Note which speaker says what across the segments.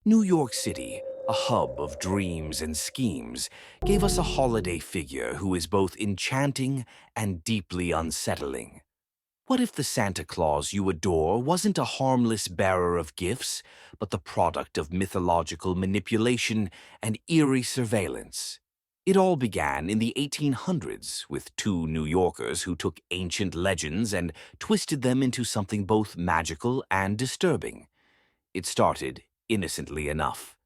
Speaker 1: New York City, a hub of dreams and schemes, gave us a holiday figure who is both enchanting and deeply unsettling. What if the Santa Claus you adore wasn't a harmless bearer of gifts, but the product of mythological manipulation and eerie surveillance? It all began in the 1800s with two New Yorkers who took ancient legends and twisted them into something both magical and disturbing. It started innocently enough.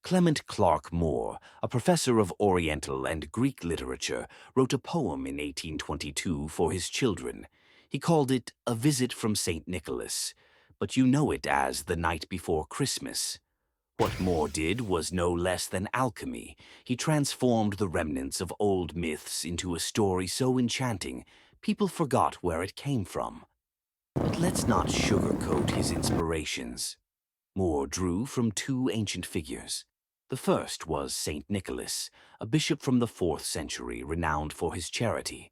Speaker 1: Clement Clark Moore, a professor of Oriental and Greek literature, wrote a poem in 1822 for his children. He called it A Visit from St. Nicholas, but you know it as The Night Before Christmas. What Moore did was no less than alchemy. He transformed the remnants of old myths into a story so enchanting, people forgot where it came from. But let's not sugarcoat his inspirations. Moore drew from two ancient figures. The first was St. Nicholas, a bishop from the 4th century renowned for his charity,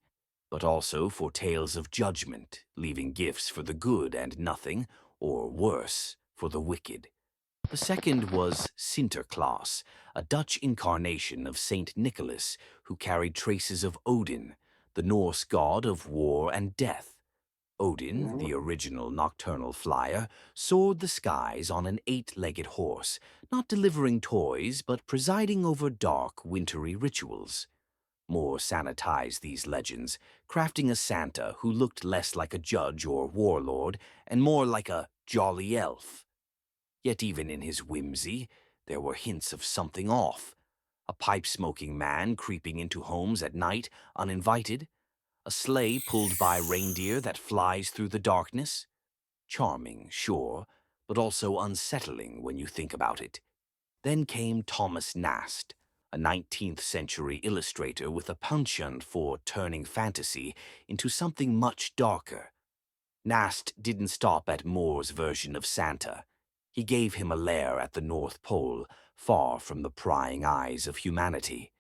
Speaker 1: but also for tales of judgment, leaving gifts for the good and nothing, or worse, for the wicked. The second was Sinterklaas, a Dutch incarnation of St. Nicholas who carried traces of Odin, the Norse god of war and death. Odin, the original nocturnal flyer, soared the skies on an 8-legged horse, not delivering toys but presiding over dark, wintry rituals. Moore sanitized these legends, crafting a Santa who looked less like a judge or warlord and more like a jolly elf. Yet even in his whimsy, there were hints of something off. A pipe-smoking man creeping into homes at night, uninvited, a sleigh pulled by reindeer that flies through the darkness. Charming, sure, but also unsettling when you think about it. Then came Thomas Nast, a 19th century illustrator with a penchant for turning fantasy into something much darker. Nast didn't stop at Moore's version of Santa. He gave him a lair at the North Pole, far from the prying eyes of humanity.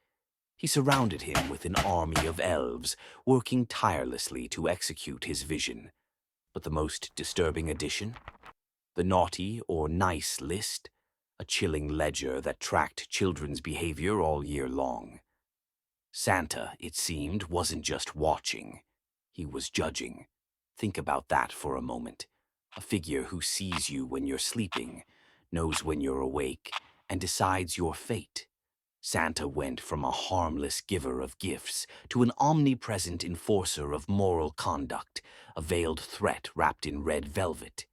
Speaker 1: He surrounded him with an army of elves, working tirelessly to execute his vision. But the most disturbing addition? The naughty or nice list, a chilling ledger that tracked children's behavior all year long. Santa, it seemed, wasn't just watching. He was judging. Think about that for a moment. A figure who sees you when you're sleeping, knows when you're awake, and decides your fate. Santa went from a harmless giver of gifts to an omnipresent enforcer of moral conduct, a veiled threat wrapped in red velvet.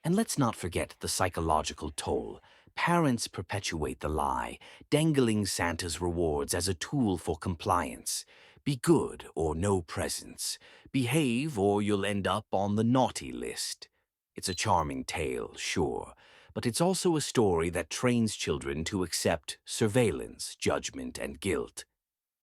Speaker 1: And let's not forget the psychological toll. Parents perpetuate the lie, dangling Santa's rewards as a tool for compliance. Be good or no presents. Behave or you'll end up on the naughty list. It's a charming tale, sure, but it's also a story that trains children to accept surveillance, judgment, and guilt.